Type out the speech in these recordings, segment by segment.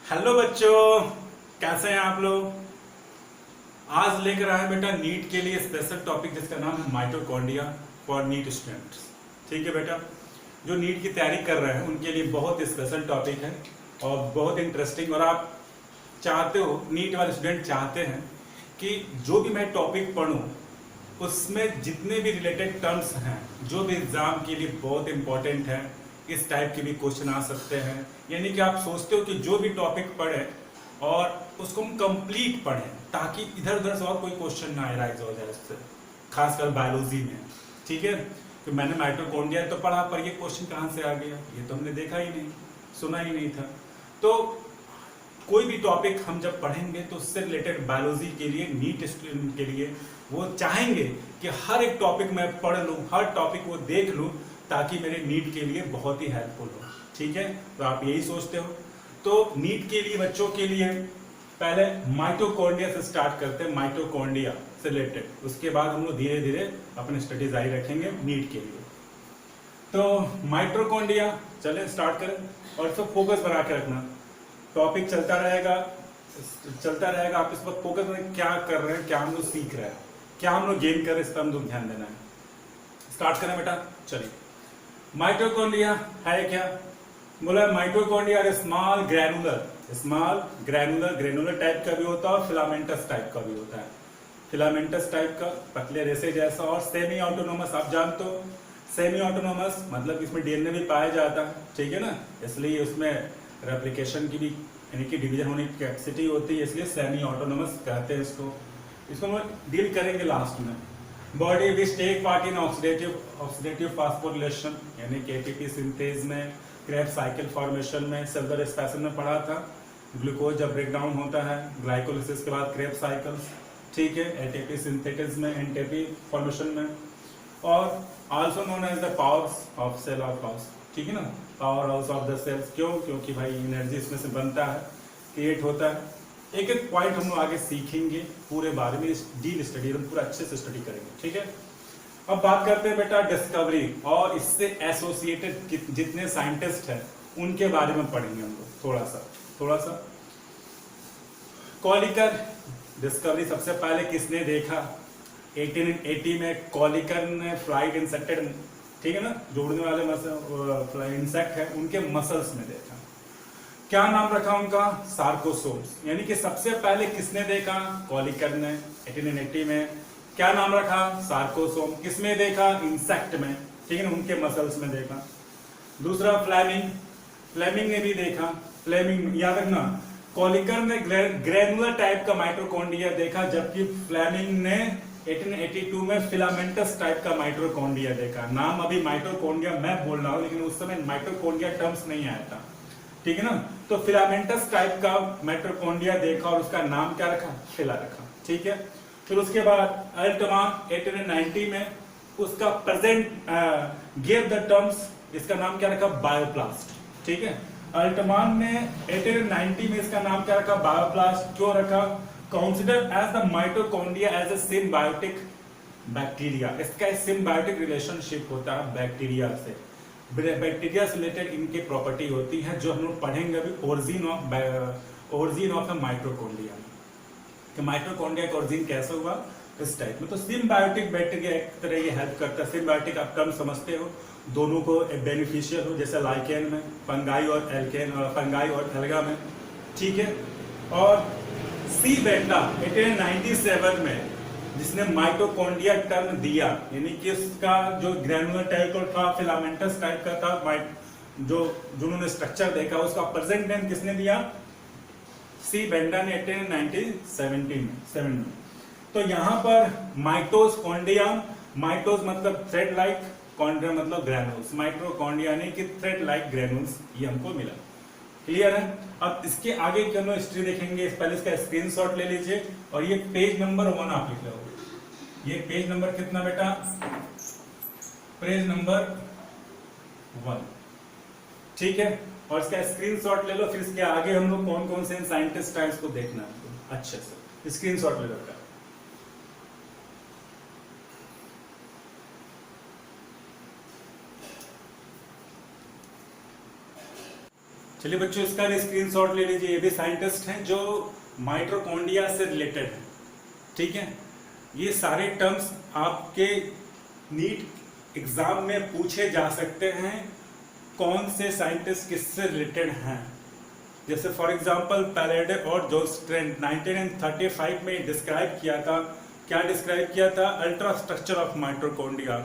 Hello बच्चों, कैसे हैं आप लोग। आज लेकर आए बेटा नीट के लिए स्पेशल टॉपिक जिसका नाम है माइटोकॉन्ड्रिया फॉर नीट स्टूडेंट्स। ठीक है बेटा, जो नीट की तैयारी कर रहे हैं उनके लिए बहुत स्पेशल टॉपिक है और बहुत इंटरेस्टिंग। और आप चाहते हो, नीट वाले स्टूडेंट चाहते हैं कि जो भी मैं टॉपिक पढ़ूं उसमें जितने भी रिलेटेड टर्म्स हैं जो भी एग्जाम के लिए बहुत इंपॉर्टेंट है, इस टाइप के भी क्वेश्चन आ सकते हैं। यानी कि आप सोचते हो कि जो भी टॉपिक पढ़े और उसको हम कंप्लीट पढ़ें ताकि इधर उधर से और कोई क्वेश्चन ना राइज हो जाए उससे, खासकर बायोलॉजी में। ठीक है, तो मैंने माइटोकॉन्ड्रिया तो पढ़ा, पर ये क्वेश्चन कहाँ से आ गया ये तो हमने देखा ही नहीं, सुना ही नहीं था। तो कोई भी टॉपिक हम जब पढ़ेंगे तो उससे रिलेटेड बायोलॉजी के लिए, नीट स्टूडेंट के लिए वो चाहेंगे कि हर एक टॉपिक मैं पढ़ लूँ, हर टॉपिक वो देख लूँ ताकि मेरे नीट के लिए बहुत ही हेल्पफुल हो। ठीक है, तो आप यही सोचते हो। तो नीट के लिए, बच्चों के लिए पहले माइटोकॉन्ड्रिया से स्टार्ट करते हैं, माइटोकॉन्ड्रिया से रिलेटेड। उसके बाद हम लोग धीरे धीरे अपने स्टडी जारी रखेंगे नीट के लिए। तो माइटोकॉन्ड्रिया चले स्टार्ट करें और इसको फोकस बना के रखना। टॉपिक चलता रहेगा, आप इस पर फोकस में क्या कर रहे हैं, क्या हम लोग सीख रहे हैं, क्या हम लोग गेन कर रहे हैं, इस पर हम लोग ध्यान देना है। स्टार्ट करें बेटा, चलिए। माइटोकॉन्ड्रिया है क्या? बोला माइटोकॉन्ड्रिया स्मॉल ग्रैनुलर टाइप का भी होता है और फिलामेंटस टाइप का भी होता है। फिलामेंटस टाइप का पतले रेसे जैसा, और सेमी ऑटोनोमस आप जानते हो। सेमी ऑटोनोमस मतलब इसमें डीएनए भी पाया जाता है, ठीक है ना, इसलिए उसमें रेप्लिकेशन की भी यानी कि डिवीजन होने की कैपेसिटी होती है, इसलिए सेमी ऑटोनोमस कहते हैं इसको हम डील करेंगे लास्ट में। Body which take part in oxidative phosphorylation यानी कि एटीपी सिंथेज में, क्रेब्स साइकिल फॉर्मेशन में, सेलुलर एक्सप्रेशन में पढ़ा था। ग्लूकोज जब ब्रेक डाउन होता है ग्लाइकोलिसिस के बाद क्रेब्स साइकिल्स, ठीक है, एटीपी सिंथेसिस में, एनटीपी फॉर्मेशन में, और also known as the powers of cell of house, ठीक है ना, power house of the cells. क्यों? क्योंकि भाई एनर्जी इसमें से बनता है, क्रिएट होता है। एक एक पॉइंट हम लोग आगे सीखेंगे, पूरे बारे में डील स्टडी हम पूरा अच्छे से स्टडी करेंगे। ठीक है, अब बात करते हैं बेटा डिस्कवरी और इससे एसोसिएटेड जितने साइंटिस्ट हैं उनके बारे में पढ़ेंगे हम लोग थोड़ा सा। कॉलिकर डिस्कवरी सबसे पहले किसने देखा? 1880 में कॉलिकर ने फ्लाइट इंसेक्टेड, ठीक है ना, जोड़ने वाले इंसेक्ट है, उनके मसल्स में देखा। क्या नाम रखा उनका? सार्कोसोम्स। यानी कि सबसे पहले किसने देखा? कॉलिकर ने 1880 में। क्या नाम रखा? सार्कोसोम। किसमें देखा? इंसेक्ट में, ठीक है ना, उनके मसल्स में देखा। दूसरा फ्लेमिंग ने भी देखा। फ्लेमिंग याद रखना, कॉलिकर ने ग्रेनुलर टाइप का माइटोकॉन्ड्रिया देखा, जबकि फ्लेमिंग ने 1882 में फिलामेंटस टाइप का माइटोकॉन्ड्रिया देखा। नाम अभी माइटोकॉन्ड्रिया मैं बोल रहा हूं, लेकिन उस समय माइटोकॉन्ड्रिया टर्म्स नहीं आया था, ठीक है ना। तो फिलामेंटस टाइप का माइटोकॉन्ड्रिया देखा और उसका नाम क्या रखा? फिला रखा, ठीक है। फिर उसके बाद अल्टमान 1890 में उसका प्रेजेंट गिव द टर्म्स, इसका नाम क्या रखा? बायोप्लास्ट, ठीक है। अल्टमान ने 1890 में इसका नाम क्या रखा? बायोप्लास्ट। क्यों रखा? Consider as the mitochondria as a symbiotic bacteria. इसका सिम्बायोटिक रिलेशनशिप होता है बैक्टीरिया से। बैक्टीरिया से रिलेटेड इनकी प्रॉपर्टी होती है जो हम लोग पढ़ेंगे अभी ओरिजिन ऑफ द माइटोकॉन्ड्रिया, कि माइटोकॉन्ड्रिया का ओरिजिन कैसे हुआ, इस टाइप में। तो सिम्बायोटिक बैक्टीरिया एक तरह ये हेल्प करता है। सिम्बायोटिक आप टर्म समझते हो, दोनों को बेनिफिशियल हो, जैसे लाइकेन में, फंगाई और एल्गा में, ठीक है। और सी बेंडा 1897 में जिसने माइटोकॉन्ड्रिया टर्म दिया, यानी कि इसका जो ग्रैनुलर टाइप का था, फिलामेंटस टाइप का था, जो जिन्होंने स्ट्रक्चर देखा उसका प्रेजेंट नेम किसने दिया? सी बेंडा ने 1897 में। तो यहां पर माइटोस कॉन्ड्रिया, माइटोस मतलब थ्रेड लाइक, कॉन्ड्रिया मतलब ग्रैनुल्स, माइटोकॉन्ड्रिया यानी कि थ्रेड लाइक ग्रैनुल्स, ये हमको मिला। क्लियर है? अब इसके आगे की हम लोग हिस्ट्री देखेंगे। पहले इसका स्क्रीनशॉट ले लीजिए और ये पेज नंबर 1 आप लिख लो। ये पेज नंबर कितना बेटा? पेज नंबर 1, ठीक है। और इसका स्क्रीनशॉट ले लो। फिर इसके आगे हम लोग कौन कौन से साइंटिस्ट हैं इसको देखना है अच्छे से। स्क्रीनशॉट ले लो बेटा। चलिए बच्चों, इसका भी स्क्रीनशॉट ले लीजिए। ये भी साइंटिस्ट हैं जो माइटोकॉन्ड्रिया से रिलेटेड है, ठीक है। ये सारे टर्म्स आपके नीट एग्जाम में पूछे जा सकते हैं, कौन से साइंटिस्ट किससे रिलेटेड हैं। जैसे फॉर एग्जांपल पैलेडे और जोस्ट्रेन 1935 में डिस्क्राइब किया था। क्या डिस्क्राइब किया था? अल्ट्रा स्ट्रक्चर ऑफ माइटोकॉन्ड्रिया,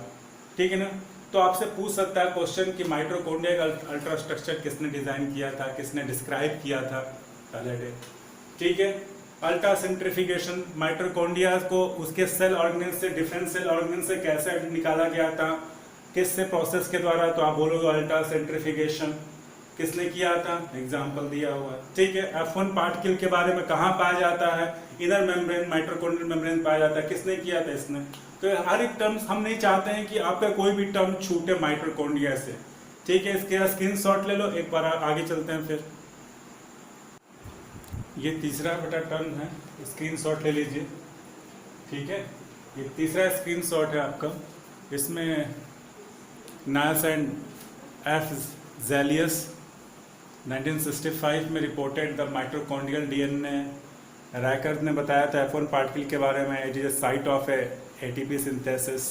ठीक है ना। तो आपसे पूछ सकता है क्वेश्चन कि माइटोकॉन्ड्रिया का अल्ट्रा स्ट्रक्चर किसने डिजाइन किया था, किसने डिस्क्राइब किया था? पैलेडे, ठीक है। अल्ट्रा सेंट्रिफिकेशन, माइटोकॉन्ड्रिया को उसके सेल ऑर्गेनेल से, डिफरेंट सेल ऑर्गेनेल से कैसे निकाला गया था, किससे प्रोसेस के द्वारा? तो आप बोलोगे अल्ट्रा सेंट्रिफिकेशन। किसने किया था? एग्जाम्पल दिया हुआ है, ठीक है। F1 पार्टिकल के बारे में कहाँ पाया जाता है? इनर मेम्ब्रेन, माइटोकॉन्ड्रियल मेम्ब्रेन पाया जाता है। किसने किया था? इसने। तो हर एक टर्म्स हम नहीं चाहते हैं कि आपका कोई भी टर्म छूटे माइटोकॉन्ड्रिया से, ठीक है। इसके स्क्रीनशॉट ले लो। एक बार आगे चलते हैं फिर। ये तीसरा बेटा टर्म है, स्क्रीनशॉट ले लीजिए, ठीक है। ये तीसरा स्क्रीनशॉट है आपका। इसमें नायस एंड एफ ज़ेलियस 1965 में रिपोर्टेड द माइटोकॉन्ड्रियल डीएनए। रैकर ने बताया था F1 पार्टिकल के बारे में, it is site of ATP synthesis.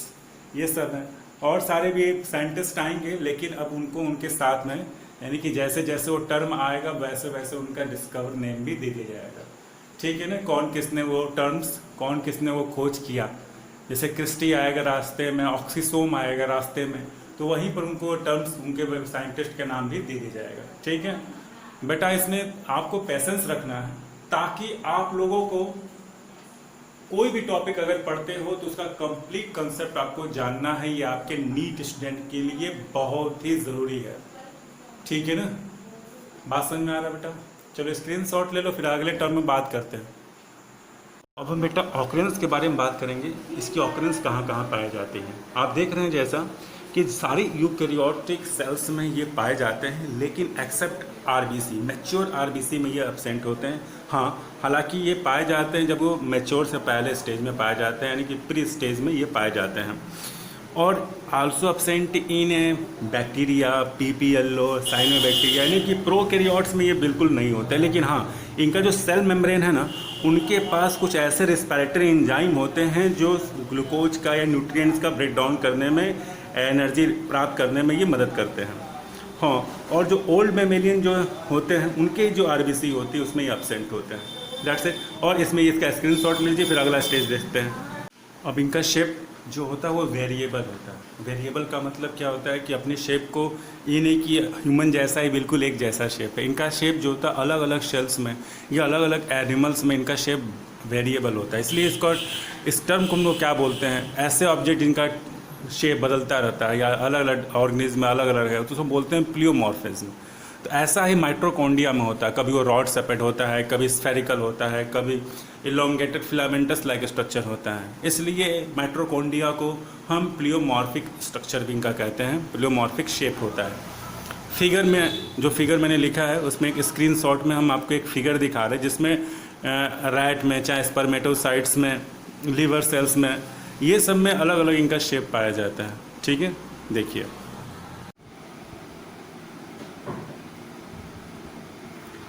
ये सब है और सारे भी साइंटिस्ट आएंगे, लेकिन अब उनको उनके साथ में, यानी कि जैसे जैसे वो टर्म आएगा वैसे वैसे उनका डिस्कवर नेम भी दे दिया जाएगा, ठीक है ना। कौन किसने वो टर्म्स, कौन किसने वो खोज किया। जैसे क्रिस्टी आएगा रास्ते में, ऑक्सीसोम आएगा रास्ते में, तो वहीं पर उनको टर्म्स, उनके साइंटिस्ट के नाम भी दे दिया जाएगा, ठीक है बेटा। इसमें आपको पेशेंस रखना है, ताकि आप लोगों को कोई भी टॉपिक अगर पढ़ते हो तो उसका कंप्लीट कंसेप्ट आपको जानना है। ये आपके नीट स्टूडेंट के लिए बहुत ही ज़रूरी है, ठीक है ना। बात समझ में आ रहा है बेटा? चलो स्क्रीनशॉट ले लो, फिर अगले टर्म में बात करते हैं। अब हम बेटा ऑकरेंस के बारे में बात करेंगे। इसकी ऑकरेंस कहाँ कहाँ पाए जाते हैं। आप देख रहे हैं जैसा कि सारी यूकैरियोटिक सेल्स में ये पाए जाते हैं, लेकिन एक्सेप्ट आरबीसी, मैच्योर आरबीसी में ये एब्सेंट होते हैं। हाँ, हालांकि ये पाए जाते हैं जब वो मैच्योर से पहले स्टेज में पाए जाते हैं, यानी कि प्री स्टेज में ये पाए जाते हैं। और also absent in bacteria, PPLO, cyanobacteria, यानी कि प्रोकैरियोट्स में ये बिल्कुल नहीं होता है। लेकिन हाँ, इनका जो सेल मेम्ब्रेन है ना, उनके पास कुछ ऐसे रेस्पिरेटरी एंजाइम होते हैं जो ग्लूकोज का या न्यूट्रिएंट्स का ब्रेक डाउन करने में, एनर्जी प्राप्त करने में ये मदद करते हैं। हाँ, और जो ओल्ड मेमेलियन जो होते हैं उनके जो आरबीसी होती है उसमें ये एब्सेंट होते हैं। That's it. और इसमें इसका स्क्रीनशॉट लीजिए, फिर अगला स्टेज देखते हैं। अब इनका शेप जो होता है वो वेरिएबल होता है। वेरिएबल का मतलब क्या होता है कि अपनी शेप को, ये नहीं कि ह्यूमन जैसा ही बिल्कुल एक जैसा शेप है। इनका शेप जो होता है अलग अलग शेल्स में या अलग अलग एनिमल्स में इनका शेप वेरिएबल होता है। इसलिए इसको, इस टर्म को हम लोग क्या बोलते हैं, ऐसे ऑब्जेक्ट जिनका शेप बदलता रहता है या अलग अलग ऑर्गेनिज्म में अलग अलग है, तो उसको बोलते हैं प्लियोमॉर्फिज्म। तो ऐसा ही माइटोकॉन्ड्रिया में होता है। कभी वो रॉड सेपेट होता है, कभी स्फेरिकल होता है, कभी इलोंगेटेड फिलामेंटस लाइक स्ट्रक्चर होता है। इसलिए माइटोकॉन्ड्रिया को हम प्लियोमॉर्फिक स्ट्रक्चर भी इनका कहते हैं, प्लियोमॉर्फिक शेप होता है। फिगर में, जो फिगर मैंने लिखा है उसमें एक स्क्रीनशॉट में हम आपको एक फिगर दिखा रहे हैं, जिसमें रैट में, चाहे स्पर्मेटोसाइट्स में, लीवर सेल्स में, ये सब में अलग अलग इनका शेप पाया जाता है, ठीक है। देखिए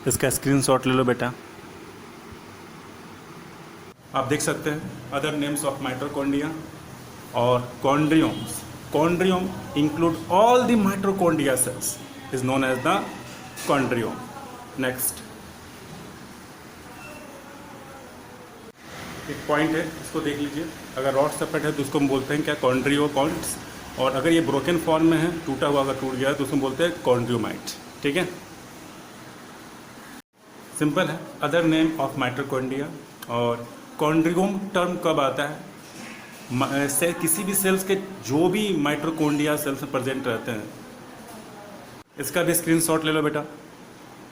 इसका स्क्रीनशॉट ले लो बेटा। आप देख सकते हैं अदर नेम्स ऑफ माइटोकॉन्ड्रिया और chondriomes. Chondriome include all the mitochondria cells, is known as the chondriome. Next एक पॉइंट है, इसको देख लीजिए। अगर रॉड सेपेट है तो उसको हम बोलते हैं क्या, कॉन्ड्रियोकॉन्ड्स। और अगर ये ब्रोकन फॉर्म में है, टूटा हुआ अगर टूट गया है तो उसको बोलते हैं कॉन्ड्रियोमाइट, ठीक है। सिंपल है। Other name of mitochondria. और कॉन्ड्रियोम टर्म कब आता है, से किसी भी सेल्स के जो भी माइटोकॉन्ड्रिया सेल्स में प्रेजेंट रहते हैं। इसका भी स्क्रीनशॉट ले लो बेटा।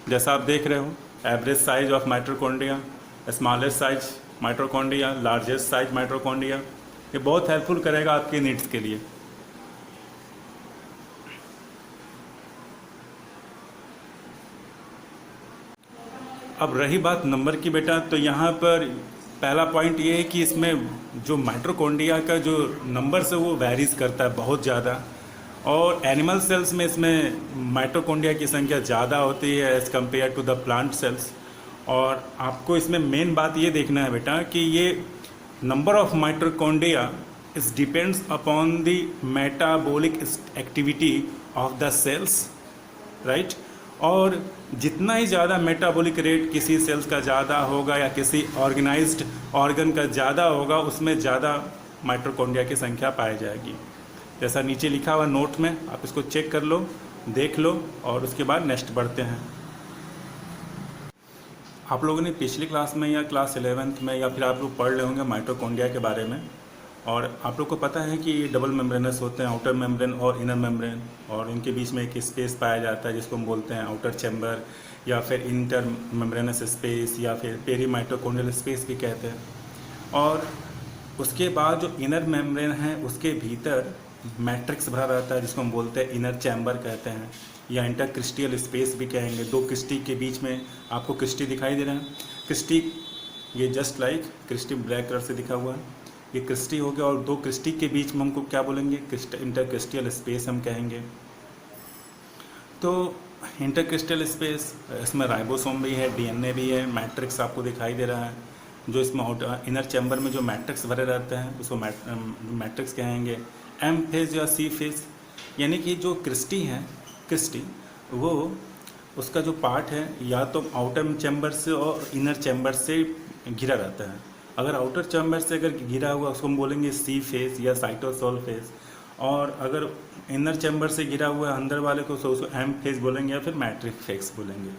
जैसा आप देख रहे हो, average size of mitochondria, smallest size mitochondria, largest size mitochondria. ये बहुत हेल्पफुल करेगा आपके नीड्स के लिए। अब रही बात नंबर की बेटा, तो यहाँ पर पहला पॉइंट ये है कि इसमें जो माइटोकॉन्ड्रिया का जो नंबर से वो वेरीज करता है बहुत ज़्यादा। और एनिमल सेल्स में इसमें माइटोकॉन्ड्रिया की संख्या ज़्यादा होती है as compare to the plant cells. और आपको इसमें मेन बात ये देखना है बेटा कि ये number of mitochondria is depends upon the metabolic activity of the cells, right. और जितना ही ज़्यादा मेटाबॉलिक रेट किसी सेल्स का ज़्यादा होगा या किसी ऑर्गेनाइज्ड ऑर्गन का ज़्यादा होगा, उसमें ज़्यादा माइटोकॉन्ड्रिया की संख्या पाई जाएगी। जैसा नीचे लिखा हुआ नोट में, आप इसको चेक कर लो, देख लो, और उसके बाद नेक्स्ट बढ़ते हैं। आप लोगों ने पिछली क्लास में या क्लास 11th में या फिर आप लोग पढ़ रहे होंगे माइटोकॉन्ड्रिया के बारे में, और आप लोग को पता है कि ये डबल मेम्ब्रेनस होते हैं, आउटर मेम्ब्रेन और इनर मेम्ब्रेन, और इनके बीच में एक स्पेस पाया जाता है जिसको हम बोलते हैं आउटर चैम्बर या फिर इंटर मेम्ब्रेनस स्पेस या फिर पेरी माइटोकॉन्ड्रियल स्पेस भी कहते हैं। और उसके बाद जो इनर मेम्ब्रेन है उसके भीतर मैट्रिक्स भरा रहता है जिसको हम बोलते हैं इनर चैम्बर कहते हैं, या इंटरक्रिस्टियल स्पेस भी कहेंगे। दो क्रिस्टी के बीच में आपको क्रिस्टी दिखाई दे रहा है, क्रिस्टी ये just like cristae black colour से दिखा हुआ है, ये क्रिस्टी हो गया। और दो क्रिस्टी के बीच में हमको क्या बोलेंगे, इंटरक्रिस्टियल स्पेस हम कहेंगे। तो इंटरक्रिस्टियल स्पेस, इसमें राइबोसोम भी है, डीएनए भी है, मैट्रिक्स आपको दिखाई दे रहा है। जो इसमें इनर चैम्बर में जो मैट्रिक्स भरे रहते हैं उसको मैट्रिक्स कहेंगे। एम फेज या सी फेज, यानी कि जो क्रिस्टी है, क्रिस्टी वो उसका जो पार्ट है या तो आउटर चैम्बर से और इनर चैम्बर से घिरा रहता है। अगर आउटर चैम्बर से अगर घिरा हुआ उसको हम बोलेंगे सी फेज या साइटोसोल फेज, और अगर इनर चैम्बर से घिरा हुआ है अंदर वाले को तो उसको एम फेज बोलेंगे या फिर मैट्रिक फेज बोलेंगे।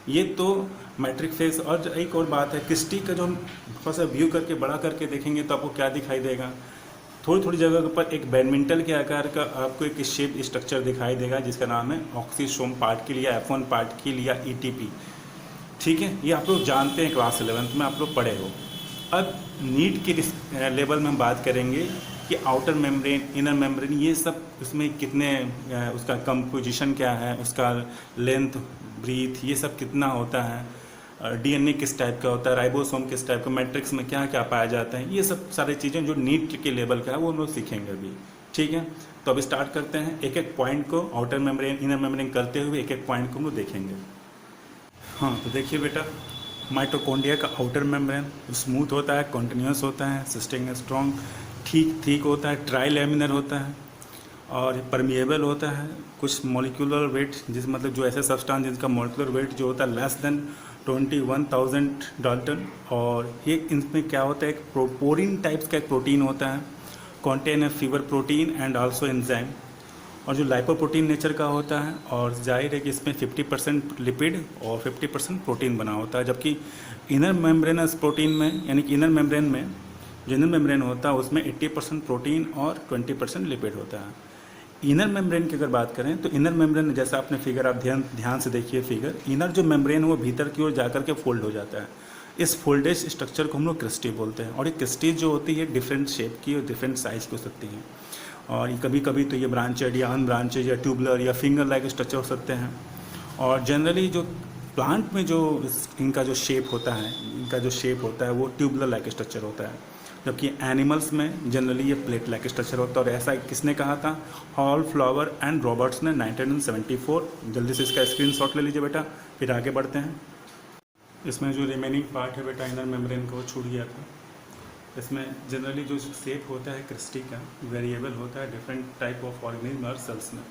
ये तो मैट्रिक फेज। और एक और बात है, क्रिस्टी का जो हम थोड़ा सा व्यू करके बड़ा करके देखेंगे तो आपको क्या दिखाई देगा, थोड़ी थोड़ी जगह पर एक बैडमिंटन के आकार का आपको एक शेप स्ट्रक्चर दिखाई देगा जिसका नाम है ऑक्सीसोम पार्टिकल या F1 पार्टिकल या ETP। ठीक है, ये आप लोग जानते हैं, क्लास 11th में आप लोग पढ़े हो। अब नीट के लेवल में हम बात करेंगे कि आउटर मेम्ब्रेन, इनर मेम्ब्रेन, ये सब इसमें कितने उसका कंपोजिशन क्या है, उसका लेंथ, ब्रीथ, ये सब कितना होता है, डीएनए किस टाइप का होता है, राइबोसोम किस टाइप का, मैट्रिक्स में क्या क्या पाया जाता है, ये सब सारी चीज़ें जो नीट के लेवल का है वो हम लोग सीखेंगे अभी। ठीक है, तो अभी स्टार्ट करते हैं, एक एक पॉइंट को आउटर मेम्ब्रेन इनर मेम्ब्रेन करते हुए एक एक पॉइंट को हम लोग देखेंगे। हाँ, तो देखिए बेटा, माइटोकॉन्ड्रिया का आउटर मेम्ब्रेन स्मूथ होता है, कॉन्टिन्यूस होता है, सिस्टिंग स्ट्रॉन्ग, ठीक होता है, ट्राई लैमिनर होता है और परमिएबल होता है। कुछ मॉलिक्यूलर वेट, जिस मतलब जो ऐसे सब्सटेंस जिनका मॉलिक्यूलर वेट जो होता है लेस देन 21,000 डाल्टन, और ये इनमें क्या होता है, एक पोरीन टाइप्स का एक प्रोटीन होता है, contain A fever protein and also enzyme, और जो लाइपोप्रोटीन नेचर का होता है। और जाहिर है कि इसमें 50% लिपिड और 50% प्रोटीन बना होता है, जबकि इनर मेम्ब्रेनस प्रोटीन में, यानी कि इनर मेम्ब्रेन में जो इनर मेम्ब्रेन होता है उसमें 80% प्रोटीन और 20% लिपिड होता है। इनर मेम्ब्रेन की अगर बात करें तो इनर मेम्ब्रेन, जैसा आपने फिगर, आप ध्यान से देखिए फिगर, इनर जो मेम्ब्रेन है वो भीतर की ओर जाकर के फोल्ड हो जाता है। इस फोल्डेज स्ट्रक्चर को हम लोग क्रिस्टी बोलते हैं। और ये क्रिस्टी जो होती है डिफरेंट शेप की और डिफरेंट साइज की हो सकती है, और कभी कभी तो ये ब्रांचेड या अनब्रांचेड या ट्यूबुलर या फिंगर लाइक स्ट्रक्चर हो सकते हैं। और जनरली जो प्लांट में जो इनका जो शेप होता है वो ट्यूबुलर लाइक स्ट्रक्चर होता है, जबकि एनिमल्स में जनरली ये प्लेट लाइक स्ट्रक्चर होता है। और ऐसा किसने कहा था, हॉल, फ्लावर एंड रॉबर्ट्स ने 1974। जल्दी से इसका स्क्रीनशॉट ले लीजिए बेटा, फिर आगे बढ़ते हैं। इसमें जो रिमेनिंग पार्ट है बेटा इनर मेम्ब्रेन का, वो छूट गया था। इसमें जनरली जो शेप होता है क्रिस्टी का वेरिएबल होता है डिफरेंट टाइप ऑफ ऑर्गेनिज्म और सेल्स में।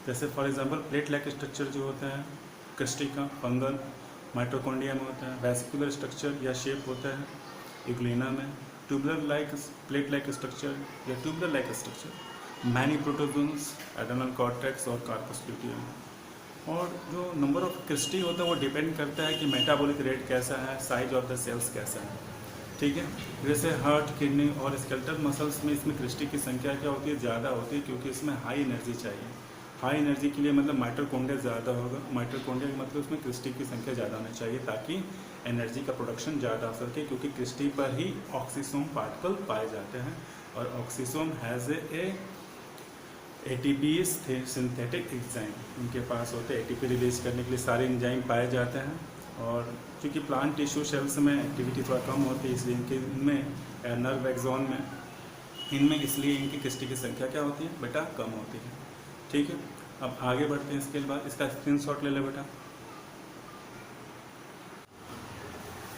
जैसे for example plate like structure जो होता है क्रिस्टी का फंगल माइटोकॉन्ड्रिया में होता है, वेसिकुलर स्ट्रक्चर या शेप होता है इग्लिना में, tubular like plate like structure या tubular like structure many protozoans, adrenal cortex और कार्पस ल्यूटियम। और जो नंबर ऑफ क्रिस्टी होता है वो डिपेंड करता है कि मेटाबॉलिक रेट कैसा है, साइज ऑफ द सेल्स कैसा है। ठीक है, जैसे हार्ट, किडनी और स्केलेटल मसल्स में इसमें क्रिस्टी की संख्या क्या होती है, ज़्यादा होती है, क्योंकि इसमें हाई एनर्जी चाहिए। हाई एनर्जी के लिए मतलब माइटोकॉन्ड्रिया ज़्यादा होगा, माइटोकॉन्ड्रिया का मतलब उसमें क्रिस्टी की संख्या ज़्यादा होनी चाहिए ताकि एनर्जी का प्रोडक्शन ज़्यादा हो सके, क्योंकि क्रिस्टी पर ही ऑक्सीसोम पार्टिकल पाए जाते हैं। और oxysome has a ATP synthetic enzyme, उनके पास होते हैं ATP रिलीज करने के लिए सारे एंजाइम पाए जाते हैं। और क्योंकि प्लांट टिश्यू सेल्स में एक्टिविटी थोड़ा कम होती है, इसलिए इनमें नर्व एक्सॉन में इनमें इसलिए इनकी क्रिस्टी की संख्या क्या होती है बेटा, कम होती है। ठीक है, अब आगे बढ़ते हैं। इसके बाद इसका स्क्रीनशॉट ले ले बेटा।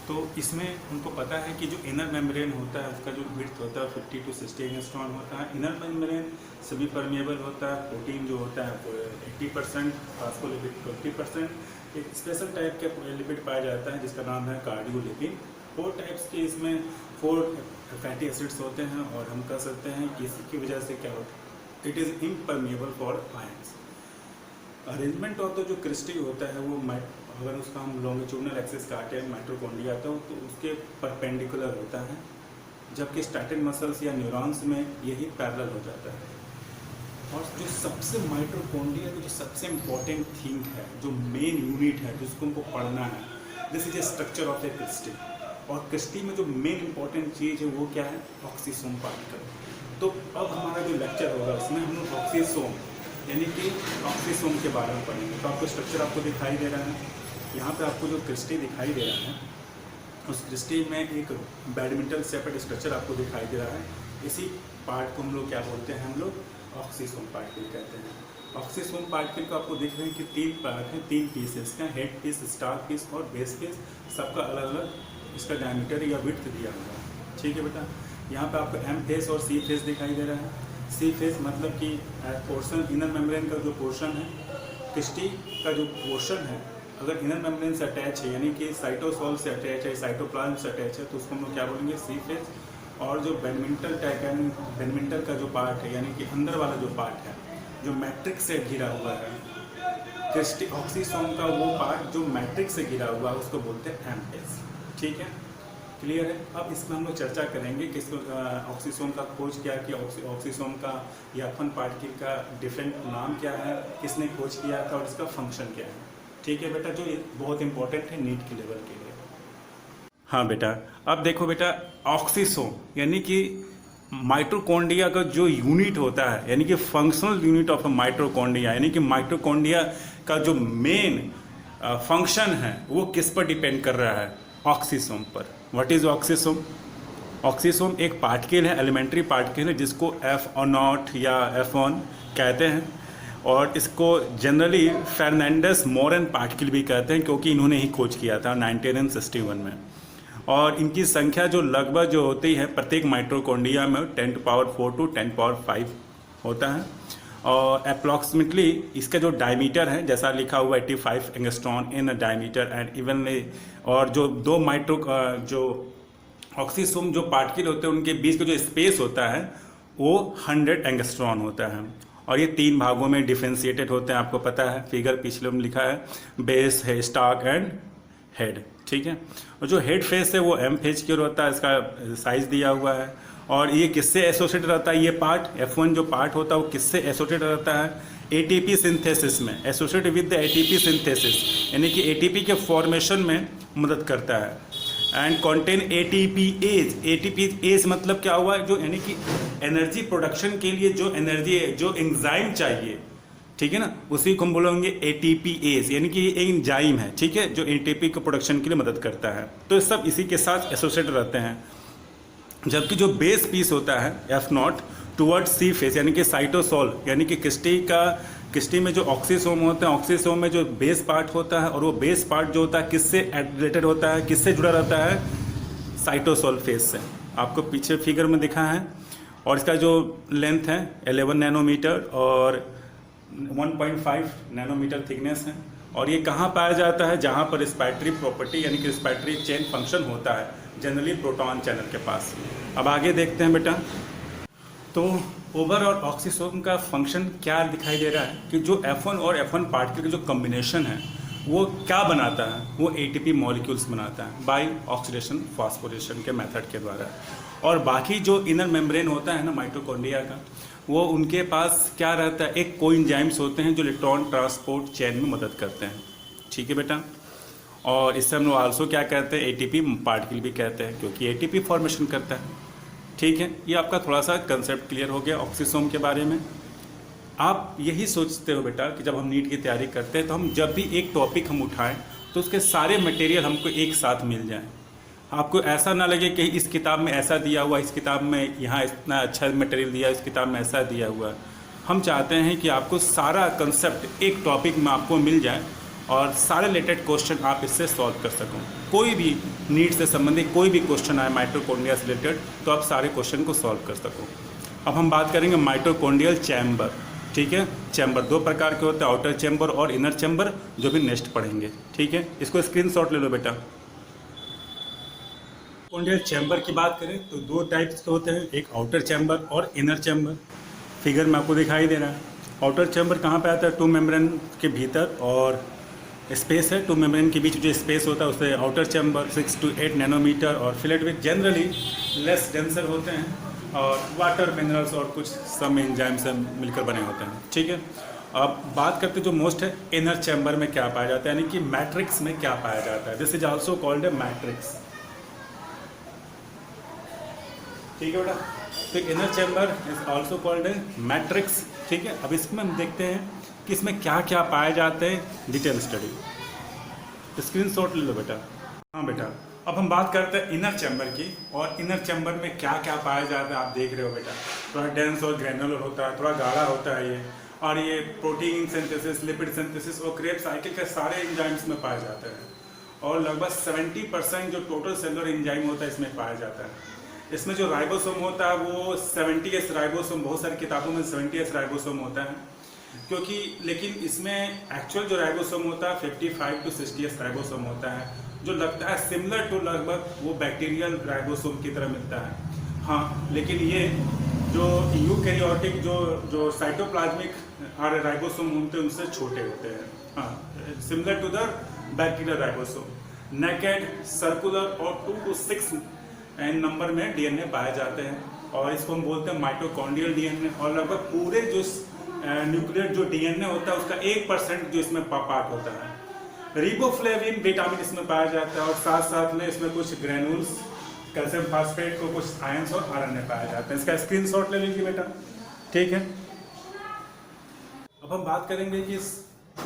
तो इसमें उनको पता है कि जो इनर मेम्ब्रेन होता है उसका जो विड्थ होता है 50 to 60 एंगस्ट्रॉन होता है। इनर मेम्ब्रेन सभी परमेबल होता है। प्रोटीन जो होता है वो 80%, फास्फोलिपिड 20%। एक स्पेशल टाइप का लिपिड पाया जाता है जिसका नाम है कार्डियोलिपिड। 4 टाइप्स के इसमें 4 फैटी एसिड्स होते हैं और हम कह सकते हैं कि इसकी वजह से क्या होता है, it is impermeable for ions. Arrangement of the जो क्रिस्टल होता है वो अगर उसका हम लॉन्गिट्यूडनल एक्सिस काटे माइटोकॉन्ड्रिया तो उसके परपेंडिकुलर होता है, जबकि स्टैटिन मसल्स या न्यूरॉन्स में यही पैरेलल हो जाता है। और जो सबसे माइटोकॉन्ड्रिया की जो सबसे इम्पोर्टेंट थिंग है, जो मेन यूनिट है जिसको हमको पढ़ना है, this is a structure of A crystal. और क्रिस्टल में जो मेन इंपॉर्टेंट चीज़ है वो क्या है, ऑक्सीसोम पार्टिकल। तो अब हमारा जो लेक्चर होगा उसमें हम लोग ऑक्सीसोम यानी कि ऑक्सीसोम के बारे में पढ़ेंगे। तो आपको स्ट्रक्चर आपको दिखाई दे रहा है, यहाँ पे आपको जो क्रिस्टल दिखाई दे रहा है उस क्रिस्टल में एक बैडमिंटन शेपेड स्ट्रक्चर आपको दिखाई दे रहा है। इसी पार्ट को हम लोग क्या बोलते हैं, हम लोग ऑक्सीसोम पार्टिकल कहते हैं। ऑक्सीसोम पार्टिकल को आपको देख रहे हैं कि 3 पार्ट हैं, 3 पीसेस का, हेड पीस, स्टार पीस और बेस पीस। सबका अलग अलग इसका डायमीटर या विड्थ दिया हुआ है। ठीक है बेटा, यहाँ पे आपको एम फेस और सी फेस दिखाई दे रहा है। सी फेस मतलब कि पोर्शन इनर मेम्ब्रेन का जो पोर्शन है, क्रिस्टल का जो पोर्शन है अगर इनर मेम्ब्रेन से अटैच है यानी कि साइटोसोल से अटैच है, साइटोप्लाज्म से अटैच है, तो उसको हम लोग क्या बोलेंगे, सी फेस। और जो बैडमिंटन का जो पार्ट है यानी कि अंदर वाला जो पार्ट है जो मैट्रिक्स से घिरा हुआ है, क्रिस्टल ऑक्सीसोम का वो पार्ट जो मैट्रिक्स से घिरा हुआ है उसको बोलते हैं एम फेस। ठीक है, क्लियर है। अब इसमें हम लोग चर्चा करेंगे कि ऑक्सीसोम का खोज क्या किया, ऑक्सीसोम का या अपन पार्टिकल का डिफरेंट नाम क्या है, किसने खोज किया था और इसका फंक्शन क्या है। ठीक है बेटा, जो बहुत इंपॉर्टेंट है नीट के लेवल के लिए। हाँ बेटा, अब देखो बेटा, ऑक्सीसोम यानी कि माइटोकॉन्ड्रिया का जो यूनिट होता है यानी कि functional unit of a mitochondria, यानी कि माइटोकॉन्ड्रिया का जो मेन फंक्शन है वो किस पर डिपेंड कर रहा है, ऑक्सीसोम पर। What is oxysome? ऑक्सीसोम एक पार्टिकल है, एलिमेंट्री पार्टिकल है जिसको F0 या F1 कहते हैं और इसको जनरली फर्नांडिस मोरन पार्टिकल भी कहते हैं क्योंकि इन्होंने ही खोज किया था 1961 में। और इनकी संख्या जो लगभग जो होती है प्रत्येक माइटोकॉन्ड्रिया में 10⁴ to 10⁵ होता है। और अप्रॉक्सीमेटली इसका जो डायमीटर है जैसा लिखा हुआ 85 angstrom in diameter and evenly. और जो दो जो ऑक्सीसोम जो पार्टिकल होते हैं उनके बीच का जो स्पेस होता है वो 100 एंगस्ट्रॉन होता है। और ये 3 भागों में डिफ्रेंशिएटेड होते हैं, आपको पता है, फिगर पिछले में लिखा है, बेस है, स्टॉक एंड हेड। ठीक है, और जो हेड फेस है वो एम फेस की ओर होता है, इसका साइज दिया हुआ है। और ये किससे एसोसिएटेड रहता है, ये पार्ट F1 जो पार्ट होता है वो किससे एसोसिएटेड रहता है, एटीपी सिंथेसिस में, associated with the ATP synthesis, यानी कि एटीपी के फॉर्मेशन में मदद करता है। And contain ATPase. एटीपीएज मतलब क्या हुआ, जो यानी कि एनर्जी प्रोडक्शन के लिए जो एनर्जी है, जो एंजाइम चाहिए, ठीक है ना, उसी को हम बोलेंगे एटीपीएज, यानी कि ये एंजाइम है, ठीक है, जो एटीपी के प्रोडक्शन के लिए मदद करता है। तो ये सब इसी के साथ एसोसिएटेड रहते हैं। जबकि जो बेस पीस होता है F0 टुवर्ड्स सी फेस, यानी कि साइटोसोल, यानी कि क्रिस्टल में जो ऑक्सीसोम होते हैं, ऑक्सीसोम में जो बेस पार्ट होता है और वो बेस पार्ट जो होता है किससे रिलेटेड होता है, किससे जुड़ा रहता है, साइटोसोल फेस से। आपको पीछे फिगर में दिखा है। और इसका जो लेंथ है 11 नैनोमीटर और 1.5 नैनोमीटर थिकनेस है। और ये कहाँ पाया जाता है, जहाँ पर रिस्पायरेटरी प्रॉपर्टी यानी कि रिस्पायरेटरी चेन फंक्शन होता है, जनरली प्रोटॉन चैनल के पास। अब आगे देखते हैं बेटा। तो ओवरऑल ऑक्सीसोम का फंक्शन क्या दिखाई दे रहा है कि जो F1 और F1 पार्टिकल का जो कॉम्बिनेशन है वो क्या बनाता है, वो एटीपी मॉलिक्यूल्स बनाता है बाय ऑक्सीडेशन फॉस्फोरेशन के मेथड के द्वारा। और बाकी जो इनर मेम्ब्रेन होता है ना माइटोकॉन्ड्रिया का, वो उनके पास क्या रहता है, एक कोएंजाइम्स होते हैं जो इलेक्ट्रॉन ट्रांसपोर्ट चेन में मदद करते हैं। ठीक है बेटा, और इससे हम लोग आल्सो क्या कहते हैं, एटीपी पार्टिकल भी कहते हैं क्योंकि एटीपी फॉर्मेशन करता है। ठीक है, ये आपका थोड़ा सा कंसेप्ट क्लियर हो गया ऑक्सीसोम के बारे में। आप यही सोचते हो बेटा कि जब हम नीट की तैयारी करते हैं तो हम जब भी एक टॉपिक हम उठाएं तो उसके सारे मटेरियल हमको एक साथ मिल जाएं। आपको ऐसा ना लगे कि इस किताब में ऐसा दिया हुआ, इस किताब में यहाँ इतना अच्छा मटेरियल दिया, इस किताब में ऐसा दिया हुआ। हम चाहते हैं कि आपको सारा कंसेप्ट एक टॉपिक में आपको मिल जाए और सारे रिलेटेड क्वेश्चन आप इससे सॉल्व कर सको। कोई भी नीड से संबंधित कोई भी क्वेश्चन आए माइटोकॉन्ड्रिया से रिलेटेड तो आप सारे क्वेश्चन को सॉल्व कर सको। अब हम बात करेंगे माइटोकॉन्ड्रियल चैम्बर। ठीक है, चैम्बर दो प्रकार के होते हैं, आउटर चैम्बर और इनर चैम्बर, जो भी नेक्स्ट पढ़ेंगे। ठीक है, इसको स्क्रीनशॉट ले लो बेटा। माइटोकॉन्ड्रियल चैम्बर की बात करें तो दो टाइप्स के होते हैं, एक आउटर चैम्बर और इनर चैम्बर। फिगर में आपको दिखाई दे रहा है। आउटर चैम्बर कहाँ पे आता है? टू मेम्ब्रेन के भीतर और स्पेस है, टू मेम्ब्रेन के बीच जो स्पेस होता है उसे आउटर चैम्बर। 6 to 8 नैनोमीटर और fillet with generally less denser होते हैं और वाटर मिनरल्स और कुछ सम एंजाइम से मिलकर बने होते हैं। ठीक है, अब बात करते जो मोस्ट है इनर चैम्बर में क्या पाया जाता है, यानी कि मैट्रिक्स में क्या पाया जाता है। This is also called a matrix. ठीक है बेटा, तो inner chamber is also called a matrix. ठीक है, अब इसमें हम देखते हैं कि इसमें क्या क्या पाए जाते हैं, डिटेल स्टडी। स्क्रीनशॉट ले लो बेटा। हाँ बेटा, अब हम बात करते हैं इनर चैम्बर की, और इनर चैम्बर में क्या क्या पाया जाता है आप देख रहे हो बेटा। थोड़ा डेंस और ग्रैनुलर होता है, थोड़ा गाढ़ा होता है ये, और ये प्रोटीन सिंथेसिस, लिपिड सिंथेसिस और क्रेब साइकिल के सारे एंजाइम्स में पाए जाते हैं, और लगभग 70% जो टोटल सेलुलर एंजाइम होता है इसमें पाया जाता है। इसमें जो राइबोसोम होता है वो 70S राइबोसोम, बहुत सारी किताबों में 70S राइबोसोम होता है, क्योंकि लेकिन इसमें एक्चुअल जो राइबोसोम होता है 55 to 60S राइबोसोम होता है, जो लगता है सिमिलर टू लगभग वो बैक्टीरियल राइबोसोम की तरह मिलता है। हाँ, लेकिन ये जो यूकैरियोटिक जो साइटोप्लाज्मिक राइबोसोम होते हैं उनसे छोटे होते हैं। हाँ, similar to the bacterial ribosome. Naked, circular और 2 to 6 नंबर में डीएनए पाए जाते हैं, और इसको हम बोलते हैं माइटोकॉन्ड्रियल डीएनए। और लगभग पूरे जो न्यूक्लियर जो डीएनए होता है उसका 1% जो इसमें पार्ट होता है। रिबोफ्लेविन विटामिन इसमें पाया जाता है, और साथ साथ में इसमें कुछ ग्रेनुल्स, कैल्शियम फास्फेट को कुछ आयंस और आरएनए पाए जाते हैं। इसका स्क्रीनशॉट ले लीजिए बेटा। ठीक है, अब हम बात करेंगे कि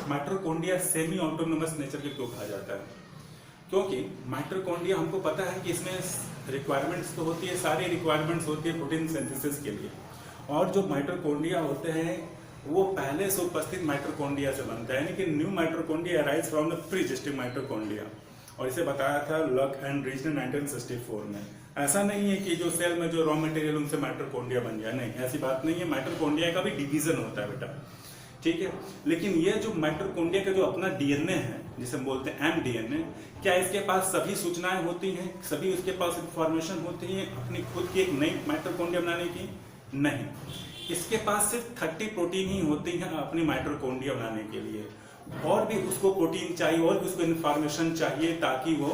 माइटोकॉन्ड्रिया सेमी ऑटोनोमस नेचर के क्यों कहा जाता है। क्योंकि माइटोकॉन्ड्रिया हमको पता है कि इसमें रिक्वायरमेंट्स तो होती है, सारी रिक्वायरमेंट्स होती है प्रोटीन सिंथेसिस के लिए, और जो माइटोकॉन्ड्रिया होते हैं वो पहले से उपस्थित माइटोकॉन्ड्रिया से बनता है, यानी कि new mitochondria arise from the pre existing mitochondria. और इसे बताया था लक एंड रीच ने 1964 में। ऐसा नहीं है कि जो सेल में जो रॉ मटेरियल उनसे माइटोकॉन्ड्रिया बन गया, नहीं, ऐसी बात नहीं है। माइटोकॉन्ड्रिया का भी डिवीजन होता है बेटा। ठीक है, लेकिन ये जो माइटोकॉन्ड्रिया का जो अपना डीएनए है जिसे हम बोलते हैं एमडीएनए, क्या इसके पास सभी सूचनाएं होती हैं, सभी उसके पास इंफॉर्मेशन होती है अपनी खुद की एक नई माइटोकॉन्ड्रिया बनाने की? नहीं, इसके पास सिर्फ 30 प्रोटीन ही होती हैं अपनी माइटोकॉन्ड्रिया बनाने के लिए, और भी उसको प्रोटीन चाहिए और भी उसको इंफॉर्मेशन चाहिए ताकि वो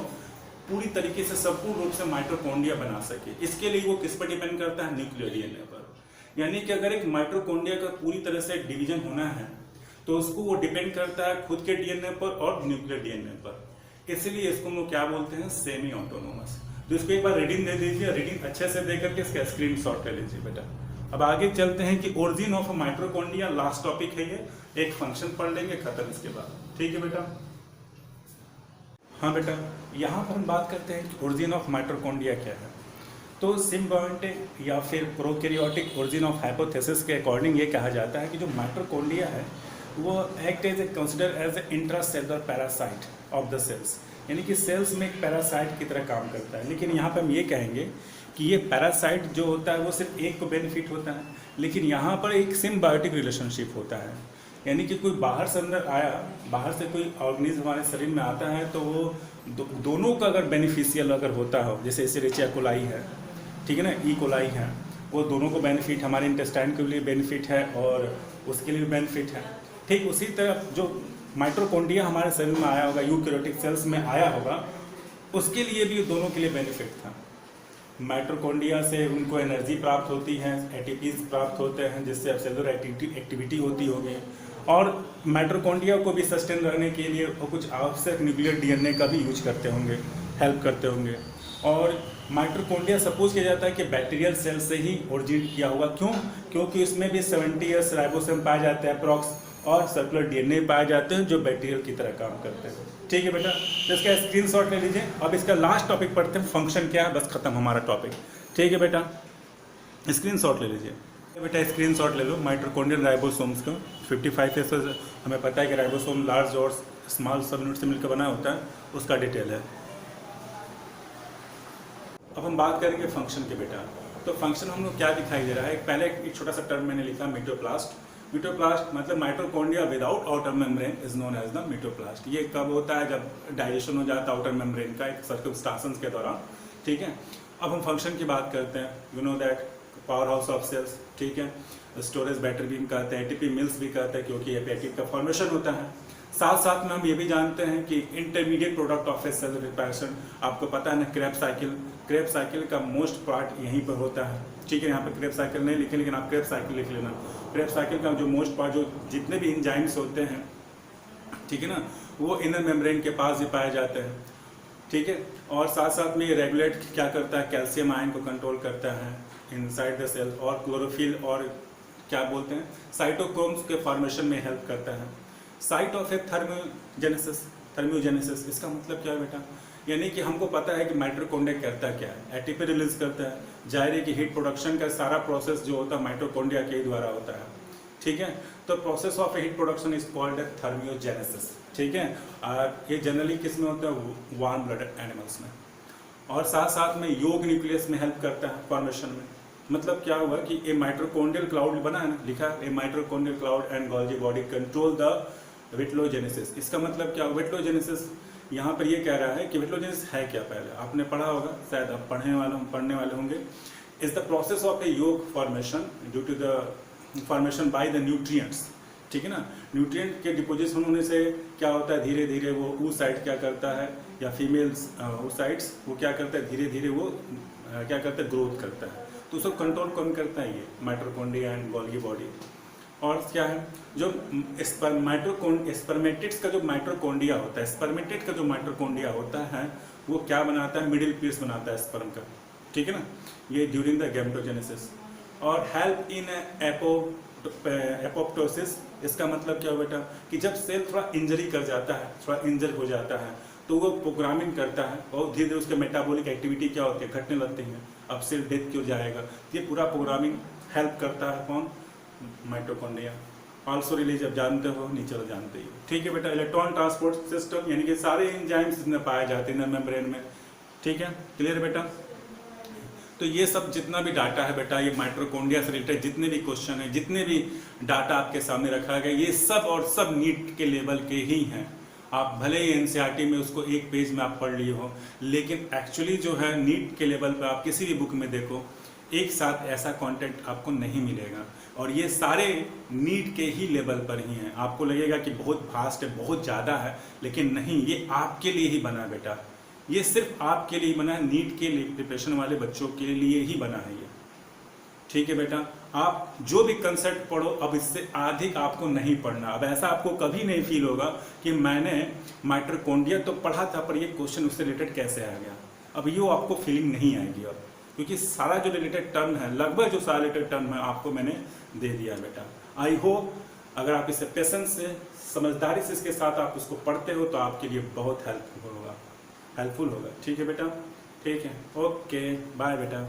पूरी तरीके से संपूर्ण रूप से माइटोकॉन्ड्रिया बना सके। इसके लिए वो किस पर डिपेंड करता है? न्यूक्लियर डीएनए पर। यानी कि अगर एक माइटोकॉन्ड्रिया का पूरी तरह से डिवीजन होना है तो उसको वो डिपेंड करता है खुद के डीएनए पर और न्यूक्लियर डीएनए पर। इसलिए इसको हम क्या बोलते हैं? Semi autonomous. तो इसको एक बार रीडिंग दे दीजिए, रीडिंग अच्छे से देकर के इसका स्क्रीनशॉट ले लीजिए बेटा। अब आगे चलते हैं कि origin of mitochondria, last topic है ये, एक फंक्शन पढ़ लेंगे, खत्म इसके बाद। ठीक है बेटा? हाँ बेटा, यहाँ पर हम बात करते हैं कि ओरिजिन ऑफ माइटोकॉन्ड्रिया क्या है। तो सिम्बायोटिक या फिर प्रोकैरियोटिक ओरिजिन ऑफ हाइपोथेसिस के अकॉर्डिंग ये कहा जाता है कि जो माइटोकॉन्ड्रिया है वो act as a consider as a intracellular parasite of the cells, यानी कि सेल्स में एक पैरासाइट की तरह काम करता है। लेकिन यहाँ पर हम ये कहेंगे कि ये पैरासाइट जो होता है वो सिर्फ एक को बेनिफिट होता है, लेकिन यहाँ पर एक सिम्बायोटिक रिलेशनशिप होता है, यानी कि कोई बाहर से अंदर आया, बाहर से कोई ऑर्गेनिज्म हमारे शरीर में आता है तो वो दोनों का अगर बेनिफिशियल अगर होता हो, जैसे एस्चेरिचिया कोलाई है, ठीक है ना, ई कोलाई है, वो दोनों को बेनिफिट, हमारे इंटेस्टाइन के लिए बेनिफिट है और उसके लिए भी बेनिफिट है। ठीक उसी तरह जो माइटोकॉन्ड्रिया हमारे शरीर में आया होगा, यूकैरियोटिक सेल्स में आया होगा, उसके लिए भी दोनों के लिए बेनिफिट था। माइटोकॉन्ड्रिया से उनको एनर्जी प्राप्त होती है, एटीपीज प्राप्त होते हैं जिससे अब सेलुलर एक्टिविटी होती होगी, और माइटोकॉन्ड्रिया को भी सस्टेन रहने के लिए वो कुछ आवश्यक न्यूक्लियर डीएनए का भी यूज करते होंगे, हेल्प करते होंगे। और माइटोकॉन्ड्रिया सपोज किया जाता है कि बैक्टीरियल सेल से ही ओरिजिनेट किया होगा। क्यों? क्योंकि उसमें भी 70S राइबोसोम पाए जाते हैं अप्रॉक्स, और सर्कुलर डीएनए पाए जाते हैं जो बैक्टीरियल की तरह काम करते हैं। ठीक है बेटा, तो इसका स्क्रीनशॉट ले लीजिए। अब इसका लास्ट टॉपिक पढ़ते हैं, फंक्शन क्या है, बस खत्म हमारा टॉपिक। ठीक है बेटा, स्क्रीनशॉट ले लीजिए। बेटा स्क्रीनशॉट ले लो माइटोकॉन्ड्रियल राइबोसोम्स का 55 से हमें पता है कि राइबोसोम लार्ज और स्मॉल सबयूनिट से मिलकर बना होता है, उसका डिटेल है। अब हम बात करेंगे फंक्शन के बेटा। तो फंक्शन हम लोग क्या दिखाई दे रहा है, पहले एक छोटा सा टर्म मैंने लिखा मीटोप्लास्ट। मीटोप्लास्ट मतलब mitochondria without outer membrane is known as the mitoplast. ये कब होता है, जब डाइजेशन हो जाता है आउटर मेम्ब्रेन का एक सर्कमस्टांसेस के दौरान, ठीक है। अब हम फंक्शन की बात करते हैं। You know that power house of cells, ठीक है, स्टोरेज बैटरी भी कहते हैं, एटीपी मिल्स भी कहते हैं, क्योंकि ये पैकेट का फॉर्मेशन होता है। साथ साथ में हम ये भी जानते हैं कि intermediate product of a cell respiration, आपको पता है ना, क्रेब साइकिल का मोस्ट पार्ट यहीं पर होता है, ठीक है। यहाँ पे क्रेब साइकिल नहीं लिखे, लेकिन आप क्रेब साइकिल लिख लेना। क्रेब साइकिल का जो मोस्ट पार्ट, जो जितने भी एंजाइम्स होते हैं, ठीक है ना, वो इनर मेम्ब्रेन के पास ही पाए जाते हैं, ठीक है। और साथ साथ में ये रेगुलेट क्या करता है, कैल्शियम आयन को कंट्रोल करता है इनसाइड द सेल, और क्लोरोफिल और क्या बोलते हैं साइटोक्रोम्स के फॉर्मेशन में हेल्प करता है। साइट ऑफ ए थर्मियोजेनेसिस, इसका मतलब क्या है बेटा, यानी कि हमको पता है कि माइटोकॉन्ड्रिया करता क्या है, एटीपी रिलीज करता है, जाहिर है कि हीट प्रोडक्शन का सारा प्रोसेस जो होता है माइटोकॉन्ड्रिया के द्वारा होता है, ठीक है। तो process of heat production is called thermogenesis, ठीक है। ये जनरली किस में होता है, वार्म ब्लडेड एनिमल्स में। और साथ साथ में योग न्यूक्लियस में हेल्प करता है फॉर्मेशन में। मतलब क्या हुआ कि ए माइटोकॉन्ड्रियल क्लाउड बना है ना, लिखा a mitochondrial cloud and Golgi body control the vitellogenesis. इसका मतलब क्या, विट्लोजेनेसिस यहाँ पर ये कह रहा है कि विट्लोजेनेसिस है क्या, पहले आपने पढ़ा होगा शायद, आप पढ़ने वाले होंगे। Is the process of a yoke formation due to the formation by the nutrients, ठीक है ना। न्यूट्रिएंट के डिपोजिशन होने से क्या होता है, धीरे धीरे वो oocyte क्या करता है, या फीमेल्स oocytes वो क्या करता है, धीरे धीरे वो क्या करता है, ग्रोथ करता है। तो उसको कंट्रोल कौन करता है, ये माइटोकॉन्ड्रिया एंड गोल्गी बॉडी। और क्या है, जो स्पर्मेटिड्स का जो माइटोकॉन्ड्रिया होता है, स्पर्मेटिड का जो माइटोकॉन्ड्रिया होता है वो क्या बनाता है, मिडिल पीस बनाता है स्पर्म का, ठीक है ना, ये ड्यूरिंग द गैमेटोजेनेसिस। और हेल्प इन एपोप्टोसिस, इसका मतलब क्या हो बेटा, कि जब सेल थोड़ा इंजरी कर जाता है, थोड़ा इंजर हो जाता है, तो वो प्रोग्रामिंग करता है और धीरे धीरे उसके मेटाबॉलिक एक्टिविटी क्या होती है, घटने लगती है, अब सेल डेथ क्यों जाएगा। ये पूरा प्रोग्रामिंग हेल्प करता है कौन, माइटोकॉन्ड्रिया। ऑल्सो रिलीज अब जानते हो, नीचे तो जानते ही हो, ठीक है बेटा। इलेक्ट्रॉन ट्रांसपोर्ट सिस्टम, यानी कि सारे एंजाइम्स इसमें पाए जाते हैं मेम्ब्रेन में, ठीक है, क्लियर बेटा। तो ये सब जितना भी डाटा है बेटा, ये माइटोकॉन्ड्रिया से रिलेटेड जितने भी क्वेश्चन है, जितने भी डाटा आपके सामने रखा गया, ये सब और सब नीट के लेवल के ही हैं। आप भले ही एनसीईआरटी में उसको एक पेज में आप पढ़ लिए हो, लेकिन एक्चुअली जो है नीट के लेवल पर आप किसी भी बुक में देखो, एक साथ ऐसा कंटेंट आपको नहीं मिलेगा। और ये सारे नीट के ही लेवल पर ही हैं। आपको लगेगा कि बहुत फास्ट है, बहुत ज़्यादा है, लेकिन नहीं, ये आपके लिए ही बना बेटा, ये सिर्फ आपके लिए बना है, नीट के लिए प्रिपरेशन वाले बच्चों के लिए ही बना है ये, ठीक है बेटा। आप जो भी कंसेप्ट पढ़ो, अब इससे अधिक आपको नहीं पढ़ना। अब ऐसा आपको कभी नहीं फील होगा कि मैंने माइटोकॉन्ड्रिया तो पढ़ा था पर ये क्वेश्चन उससे रिलेटेड कैसे आ गया, अब ये आपको फीलिंग नहीं आएगी अब, क्योंकि सारा जो रिलेटेड टर्म है, लगभग जो सारा रिलेटेड टर्म है आपको मैंने दे दिया बेटा। आई होप अगर आप इसे पेशेंस से, समझदारी से इसके साथ आप उसको पढ़ते हो तो आपके लिए बहुत हेल्पफुल होगा, ठीक है बेटा, ठीक है, ओके, बाय बेटा।